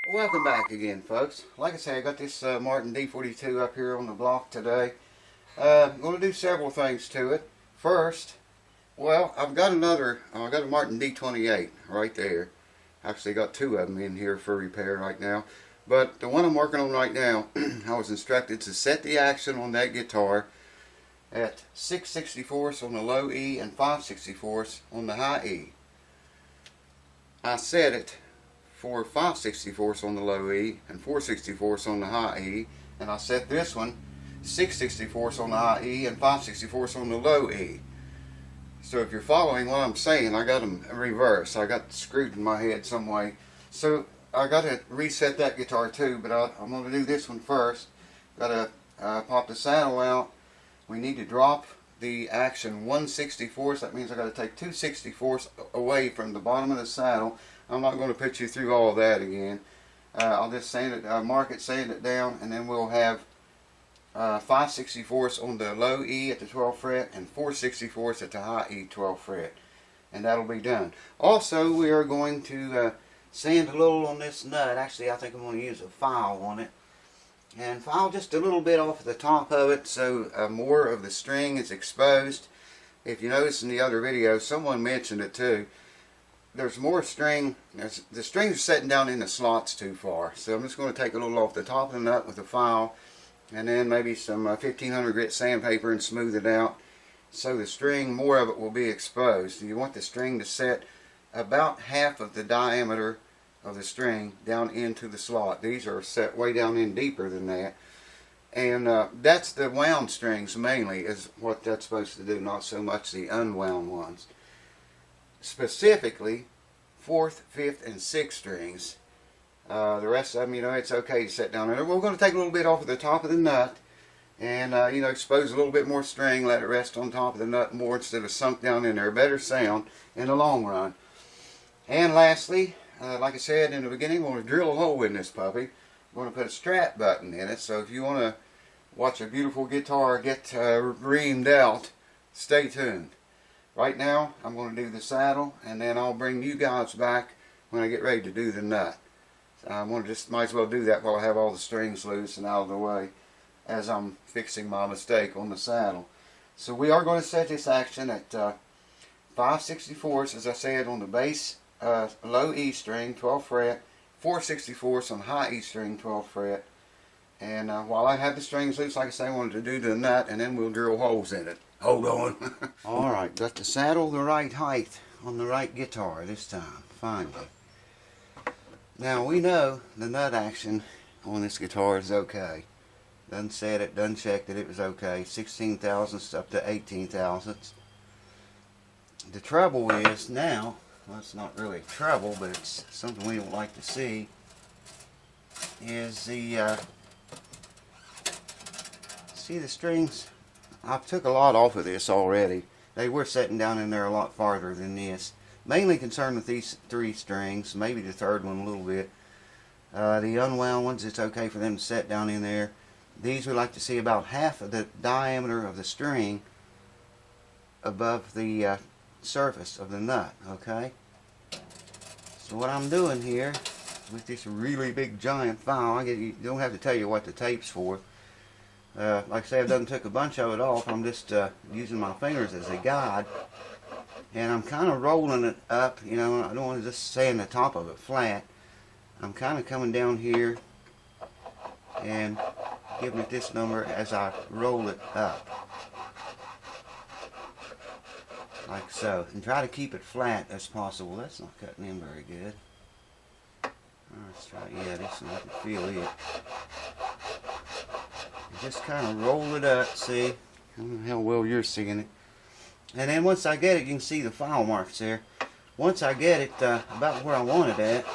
Welcome back again, folks. Like I say, I got this Martin D42 up here on the block today. I'm going to do several things to it. First, well, I've got a Martin D28 right there. Actually got two of them in here for repair right now. But the one I'm working on right now, I was instructed to set the action on that guitar at 6/64 on the low E and 5/64 on the high E. I set it for 5/64 on the low E and 4/64 on the high E, and I set this one 6/64 on the high E and 5/64 on the low E. So if you're following what I'm saying, I got them reversed. I got screwed in my head some way. So I got to reset that guitar too, but I'm going to do this one first. Got to pop the saddle out. We need to drop the action 1/64. That means I got to take 2/64 away from the bottom of the saddle. I'm not going to put you through all of that again. I'll just sand it, mark it, sand it down, and then we'll have 5/64 on the low E at the 12th fret and 4/64 at the high E 12th fret, and that'll be done. Also, we are going to sand a little on this nut. Actually, I think I'm going to use a file on it, and file just a little bit off the top of it so more of the string is exposed. If you notice in the other video, someone mentioned it too. There's more string, the strings are setting down in the slots too far, so I'm just going to take a little off the top of the nut with a file, and then maybe some 1500 grit sandpaper and smooth it out so the string, more of it will be exposed. You want the string to set about half of the diameter of the string down into the slot. These are set way down in deeper than that, and that's the wound strings mainly is what that's supposed to do, not so much the unwound ones. Specifically 4th, 5th, and 6th strings. The rest of them, it's okay to set down there. We're going to take a little bit off of the top of the nut and expose a little bit more string, let it rest on top of the nut more instead of sunk down in there. Better sound in the long run. And lastly, like I said in the beginning, we're going to drill a hole in this puppy. We're going to put a strap button in it, so if you want to watch a beautiful guitar get reamed out, stay tuned. Right now, I'm going to do the saddle, and then I'll bring you guys back when I get ready to do the nut. I'm going to just might as well do that while I have all the strings loose and out of the way as I'm fixing my mistake on the saddle. So we are going to set this action at 5/64, as I said, on the bass low E string, 12th fret, 4/64 on high E string, 12th fret. And while I have the strings loose, like I say, I wanted to do the nut, and then we'll drill holes in it. Hold on. Alright, got the saddle the right height on the right guitar this time, finally. Now we know the nut action on this guitar is okay. Done set it, done checked it, it was okay. 16 thousandths up to 18 thousandths. The trouble is now, well, it's not really trouble, but it's something we don't like to see, is the see the strings. I took a lot off of this already. They were setting down in there a lot farther than this. Mainly concerned with these 3 strings, maybe the 3rd one a little bit. The unwound ones, it's okay for them to set down in there. These we like to see about half of the diameter of the string above the surface of the nut, okay? So what I'm doing here with this really big giant file, I don't have to tell you what the tape's for. Like I say, I've done took a bunch of it off. I'm just using my fingers as a guide, and I'm kind of rolling it up. I don't want to just sand the top of it flat. I'm kind of coming down here and giving it this number as I roll it up, like so, and try to keep it flat as possible. That's not cutting in very good. Let's try, yeah, this one I can feel it. Just kind of roll it up, see? I don't know how well you're seeing it. And then once I get it, you can see the file marks there. Once I get it about where I want it at,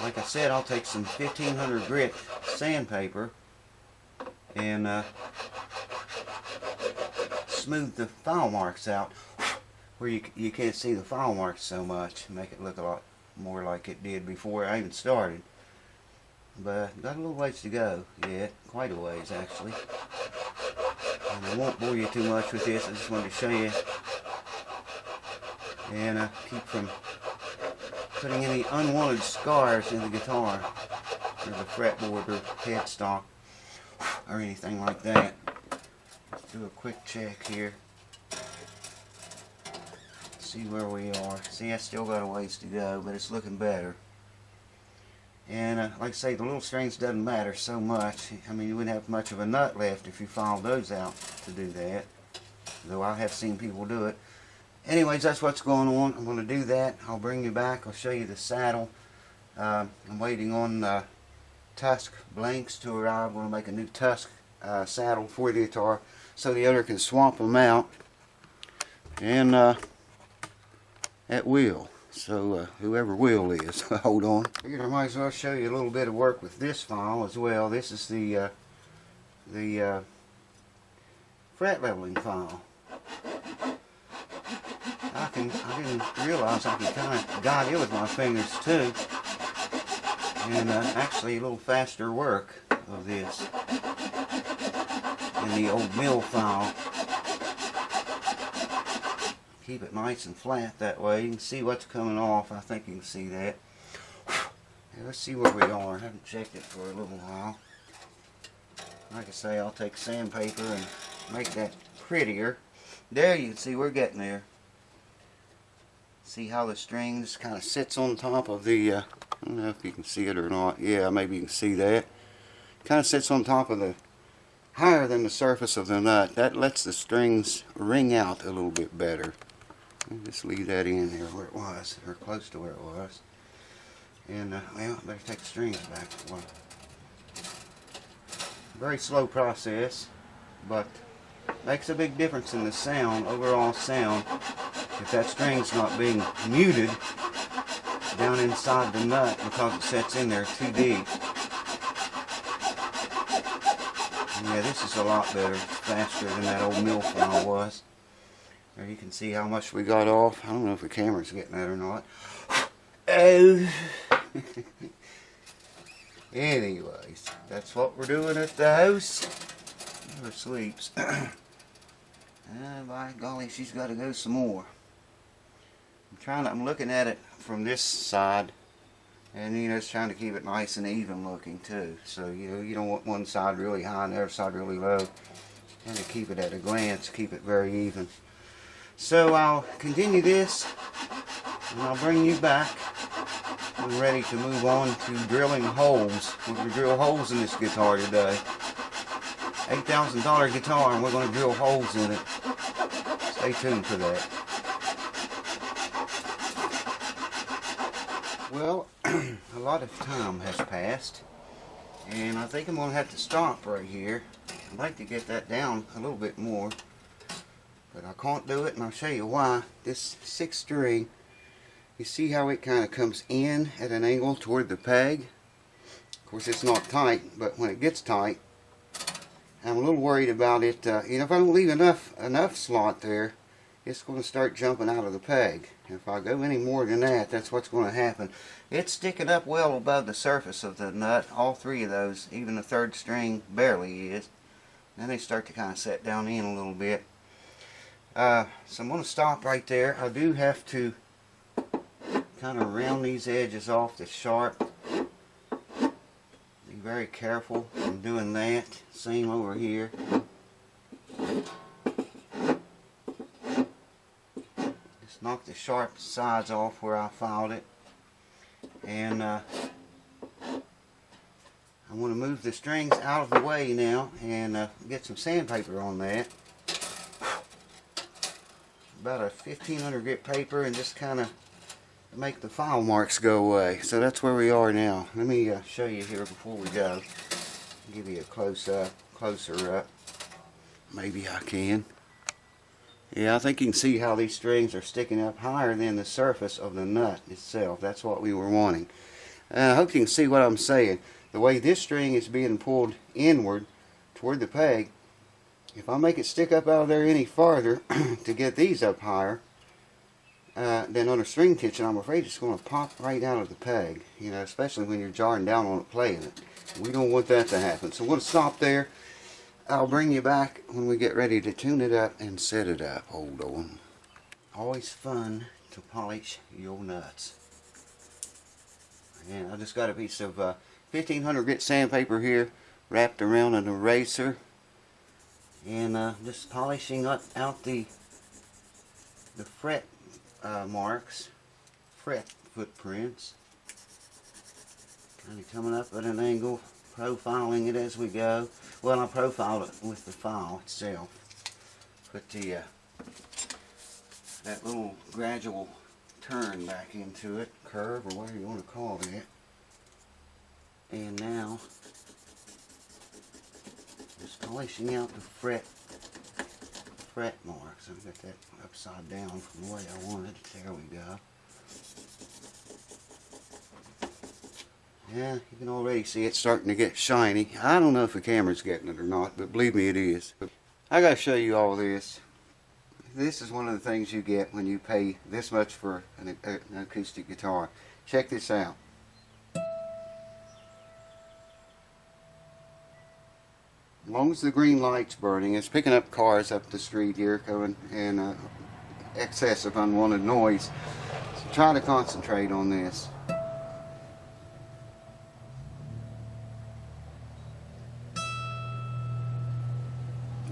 like I said, I'll take some 1500 grit sandpaper and smooth the file marks out where you can't see the file marks so much. Make it look a lot more like it did before I even started. But got a little ways to go yet, quite a ways actually. And I won't bore you too much with this. I just wanted to show you and keep from putting any unwanted scars in the guitar or the fretboard or headstock or anything like that. Let's do a quick check here. See where we are. See, I still got a ways to go, but it's looking better. And like I say, the little strings doesn't matter so much. I mean, you wouldn't have much of a nut left if you filed those out to do that, though I have seen people do it. Anyways, that's what's going on. I'm going to do that. I'll bring you back. I'll show you the saddle. I'm waiting on tusk blanks to arrive. I'm going to make a new tusk saddle for the guitar so the owner can swap them out and at will. So whoever will is, hold on. Figured I might as well show you a little bit of work with this file as well. This is the fret leveling file. I didn't realize I could kind of guide it with my fingers too, and actually a little faster work of this in the old mill file. Keep it nice and flat that way. You can see what's coming off. I think you can see that. Yeah, let's see where we are. I haven't checked it for a little while. Like I say, I'll take sandpaper and make that prettier. There, you can see we're getting there. See how the strings kind of sits on top of the, I don't know if you can see it or not. Yeah, maybe you can see that. Kind of sits on top of the, higher than the surface of the nut. That lets the strings ring out a little bit better. I'll just leave that in there where it was, or close to where it was. And, well, I better take the strings back. Well, very slow process, but makes a big difference in the sound, overall sound, if that string's not being muted down inside the nut because it sets in there too deep. Yeah, this is a lot better, faster than that old mill file was. There you can see how much we got off. I don't know if the camera's getting that or not. Oh. Anyways, that's what we're doing at the house. Never sleeps. By golly, she's got to go some more. I'm looking at it from this side, and you know, it's trying to keep it nice and even looking too. So you know, you don't want one side really high and the other side really low. And to keep it at a glance, keep it very even. So I'll continue this, and I'll bring you back. I'm ready to move on to drilling holes. We're going to drill holes in this guitar today. $8,000 guitar, and we're going to drill holes in it. Stay tuned for that. Well, a lot of time has passed, and I think I'm going to have to stop right here. I'd like to get that down a little bit more, but I can't do it, and I'll show you why. This 6th string, you see how it kind of comes in at an angle toward the peg? Of course, it's not tight, but when it gets tight, I'm a little worried about it. You know, if I don't leave enough slot there, it's going to start jumping out of the peg. If I go any more than that, that's what's going to happen. It's sticking up well above the surface of the nut, all three of those, even the 3rd string barely is. Then they start to kind of set down in a little bit. So I'm going to stop right there. I do have to kind of round these edges off the sharp. Be very careful in doing that. Same over here. Just knock the sharp sides off where I filed it. And I want to move the strings out of the way now and get some sandpaper on that. About a 1500 grit paper, and just kind of make the file marks go away. So that's where we are now. Let me show you here before we go. Give you a closer up. Maybe I can. Yeah, I think you can see how these strings are sticking up higher than the surface of the nut itself. That's what we were wanting. I hope you can see what I'm saying. The way this string is being pulled inward toward the peg, if I make it stick up out of there any farther to get these up higher, then on a string tension, I'm afraid it's going to pop right out of the peg. You know, especially when you're jarring down on it playing it. We don't want that to happen. So I'm going to stop there. I'll bring you back when we get ready to tune it up and set it up. Hold on. Always fun to polish your nuts. And I just got a piece of 1500 grit sandpaper here wrapped around an eraser, and just polishing out the fret marks, fret footprints. Kind of coming up at an angle, profiling it as we go. Well, I profiled it with the file itself. Put the that little gradual turn back into it, curve, or whatever you want to call it. And now, just polishing out the fret marks. I've got that upside down from the way I wanted it. There we go. Yeah, you can already see it starting to get shiny. I don't know if the camera's getting it or not, but believe me, it is. I gotta show you all this. This is one of the things you get when you pay this much for an acoustic guitar. Check this out. As long as the green light's burning, it's picking up cars up the street here coming, and excess of unwanted noise. So try to concentrate on this.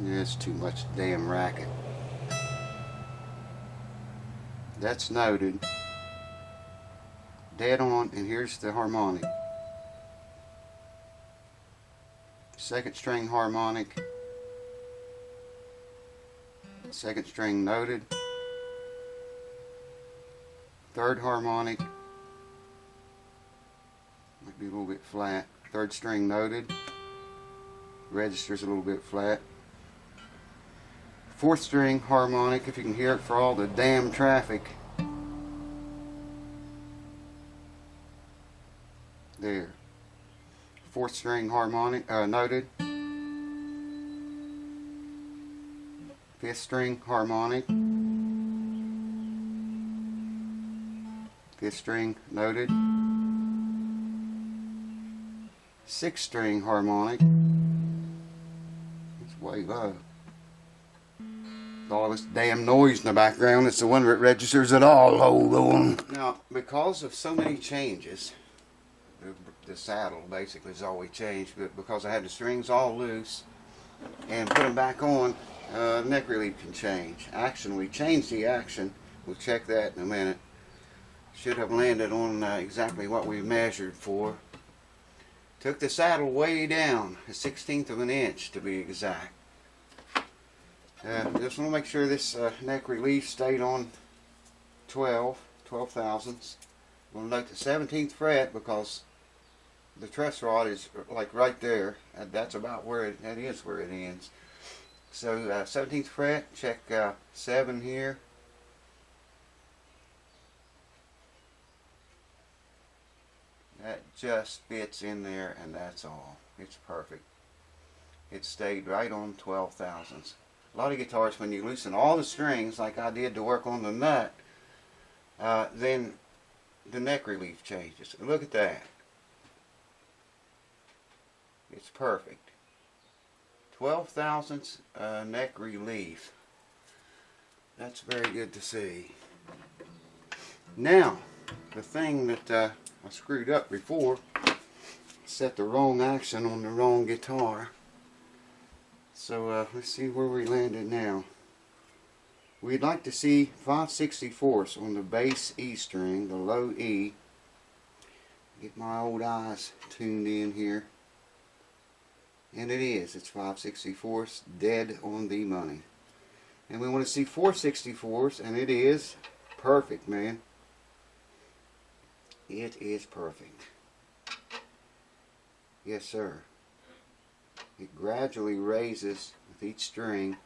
It's too much damn racket. That's noted. Dead on, and here's the harmonic. Second string harmonic. Second string noted. Third harmonic. Might be a little bit flat. Third string noted. Register's a little bit flat. Fourth string harmonic, if you can hear it for all the damn traffic. There. Fourth string harmonic, noted. Fifth string harmonic. Fifth string noted. Sixth string harmonic. It's way low. All this damn noise in the background, it's the one that registers at all. Hold on. Now, because of so many changes, the saddle basically has always changed, but because I had the strings all loose and put them back on, neck relief can change. Action, we changed the action. We'll check that in a minute. Should have landed on exactly what we measured for. Took the saddle way down, a 1/16 of an inch to be exact. Just want to make sure this neck relief stayed on 12 thousandths. I'm going to note the 17th fret because the truss rod is like right there. That's about where it ends. So 17th fret, check 7 here. That just fits in there, and that's all. It's perfect. It stayed right on 12 thousandths. A lot of guitars, when you loosen all the strings, like I did to work on the nut, then the neck relief changes. Look at that. It's perfect. 12 thousandths neck relief. That's very good to see. Now, the thing that I screwed up before, set the wrong action on the wrong guitar. So let's see where we landed now. We'd like to see 5/64 on the bass E string, the low E. Get my old eyes tuned in here. And it is. It's 5/64 dead on the money. And we want to see 4/64, and it is perfect, man. It is perfect. Yes, sir. It gradually raises with each string,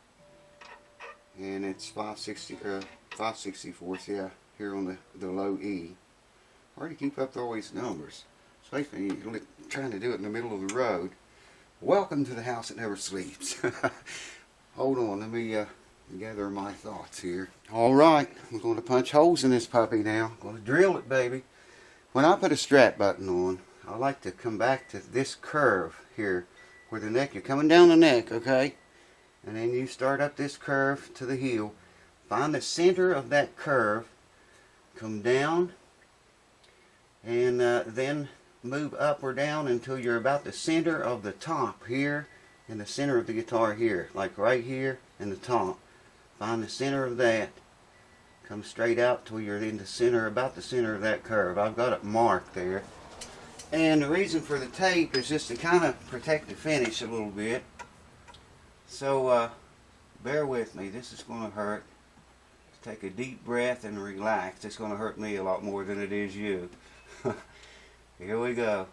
and it's 5/64, yeah, here on the low E. Hard to keep up all these numbers, especially when you're trying to do it in the middle of the road. Welcome to the house that never sleeps. Hold on, let me gather my thoughts here. Alright, we're going to punch holes in this puppy now. I'm going to drill it, baby. When I put a strap button on, I like to come back to this curve here where the neck, you're coming down the neck, okay? And then you start up this curve to the heel. Find the center of that curve, come down, and then move up or down until you're about the center of the top here, and the center of the guitar here, like right here in the top. Find the center of that. Come straight out till you're in the center, about the center of that curve. I've got it marked there. And the reason for the tape is just to kind of protect the finish a little bit. So bear with me. This is going to hurt. Take a deep breath and relax. It's going to hurt me a lot more than it is you. Here we go.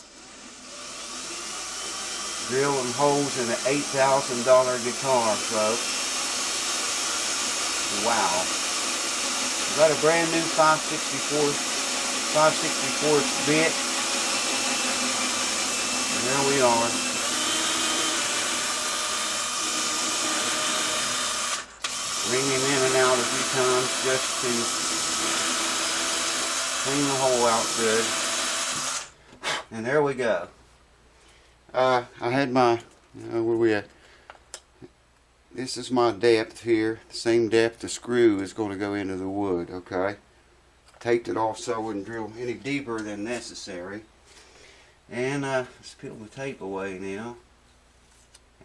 Drilling holes in an $8,000 guitar, folks. Wow. Got a brand new 5/64 bit. And there we are. Wring him in and out a few times just to clean the hole out good. And there we go. I had my, where we at? This is my depth here. The same depth the screw is going to go into the wood, okay? Taped it off so I wouldn't drill any deeper than necessary. And let's peel the tape away now.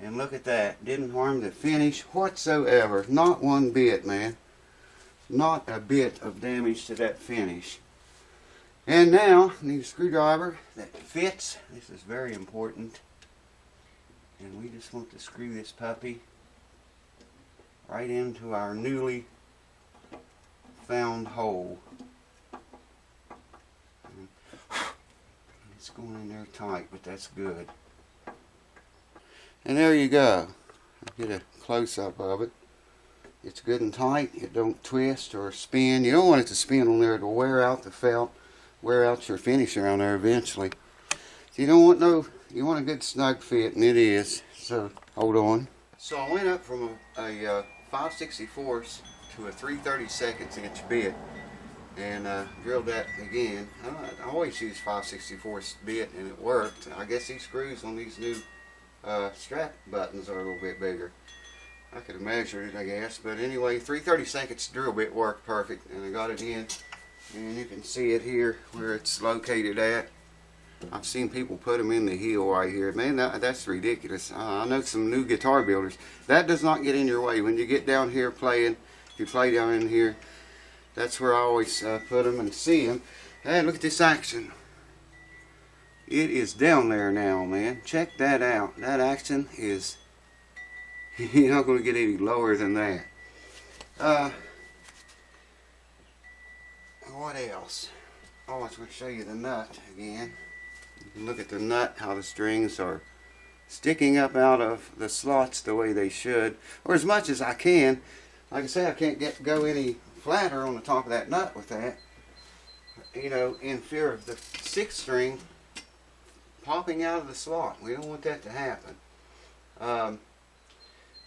And look at that. Didn't harm the finish whatsoever. Not one bit, man. Not a bit of damage to that finish. And now, I need a screwdriver that fits. This is very important. And we just want to screw this puppy right into our newly found hole. It's going in there tight, but that's good. And there you go. I'll get a close-up of it. It's good and tight. It don't twist or spin. You don't want it to spin on there. It'll wear out the felt, wear out your finish around there eventually. So you don't want you want a good snug fit, and it is. So hold on. So I went up from a 5/64 to a 3/32 inch bit and drilled that again. I always use 5/64 bit and it worked. I guess these screws on these new strap buttons are a little bit bigger. I could have measured it, I guess, but anyway, 3/32 drill bit worked perfect, and I got it in, and you can see it here where it's located at. I've seen people put them in the heel right here. Man, that's ridiculous. I know some new guitar builders. That does not get in your way. When you get down here playing, if you play down in here, that's where I always put them and see them. Hey, look at this action. It is down there now, man. Check that out. That action is, you're not going to get any lower than that. What else? Oh, I was going to show you the nut again. You can look at the nut, how the strings are sticking up out of the slots the way they should, or as much as I can. Like I say, I can't go any flatter on the top of that nut with that, you know, in fear of the 6th string popping out of the slot. We don't want that to happen.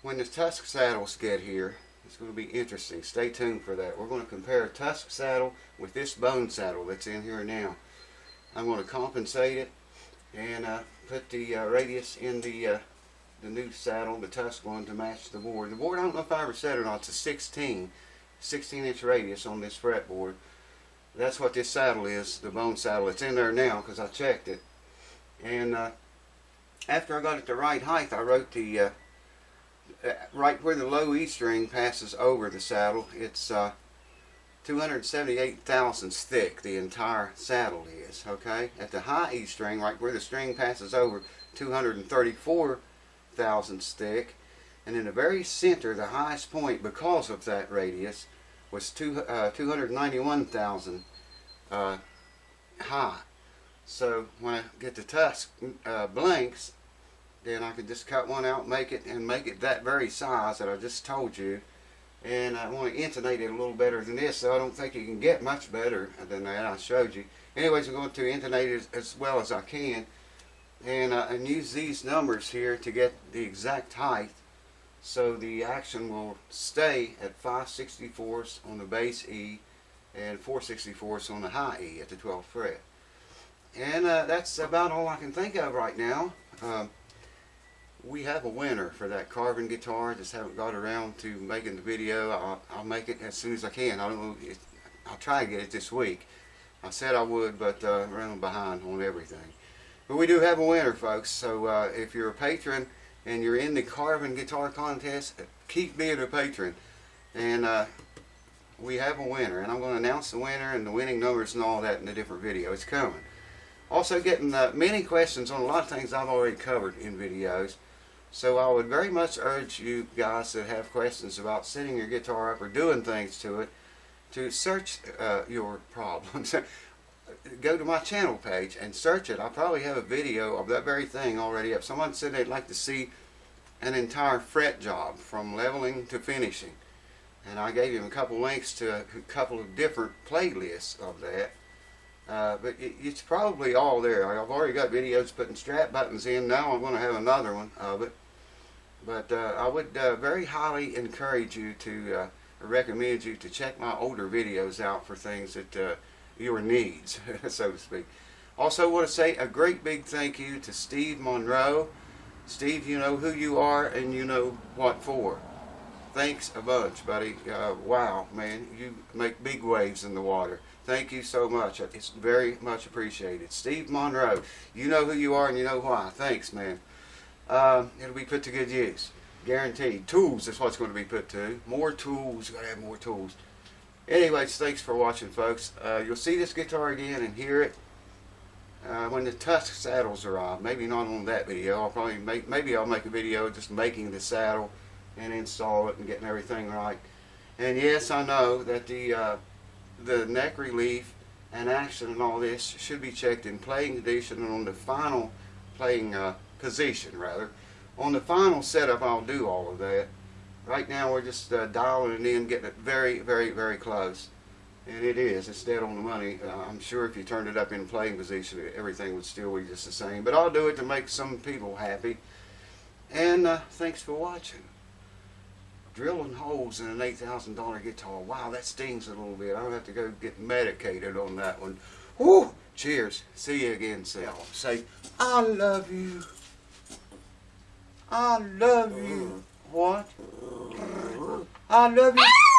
When the tusk saddles get here, it's going to be interesting. Stay tuned for that. We're going to compare a tusk saddle with this bone saddle that's in here now. I'm going to compensate it and put the radius in the new saddle, the tusk one, to match the board. The board, I don't know if I ever said or not, it's a 16-inch radius on this fretboard. That's what this saddle is, the bone saddle. It's in there now because I checked it. And after I got it the right height, I wrote the right where the low E string passes over the saddle. It's 278 thousandths thick, the entire saddle is, okay? At the high E string, right where the string passes over, 234 thousandths thick. And in the very center, the highest point, because of that radius, was 291,000 high. So when I get the tusk blanks, then I can just cut one out, make it that very size that I just told you. And I want to intonate it a little better than this, so I don't think you can get much better than that I showed you. Anyways, I'm going to intonate it as well as I can, and use these numbers here to get the exact height, so the action will stay at 5/64 on the bass E and 4/64 on the high E at the 12th fret. And that's about all I can think of right now. we have a winner for that carbon guitar. Just haven't got around to making the video. I'll make it as soon as I can. I don't know. I'll try to get it this week. I said I would, but running behind on everything. But we do have a winner, folks. So if you're a patron and you're in the carbon guitar contest, keep being a patron. And we have a winner. And I'm going to announce the winner and the winning numbers and all that in a different video. It's coming. Also getting many questions on a lot of things I've already covered in videos. So I would very much urge you guys that have questions about setting your guitar up or doing things to it to search your problems. Go to my channel page and search it. I probably have a video of that very thing already up. Someone said they'd like to see an entire fret job from leveling to finishing. And I gave him a couple links to a couple of different playlists of that. But it's probably all there. I've already got videos putting strap buttons in. Now I'm going to have another one of it. But I would very highly encourage you to recommend you to check my older videos out for things that your needs, so to speak. Also want to say a great big thank you to Steve Monroe. Steve, you know who you are and you know what for. Thanks a bunch, buddy. Wow, man, you make big waves in the water. Thank you so much. It's very much appreciated. Steve Monroe, you know who you are and you know why. Thanks, man. It'll be put to good use. Guaranteed. Tools is what's going to be put to. More tools. You got to have more tools. Anyways, thanks for watching, folks. You'll see this guitar again and hear it when the tusk saddles arrive. Maybe not on that video. I'll probably maybe I'll make a video just making the saddle and install it and getting everything right. And yes, I know that the neck relief and action and all this should be checked in playing condition and on the final playing position, rather. On the final setup, I'll do all of that. Right now, we're just dialing it in, getting it very, very, very close. And it is. It's dead on the money. I'm sure if you turned it up in playing position, everything would still be just the same. But I'll do it to make some people happy. And thanks for watching. Drilling holes in an $8,000 guitar. Wow, that stings a little bit. I'll have to go get medicated on that one. Woo! Cheers. See you again, Sal. Say, I love you. I love you. What? I love you.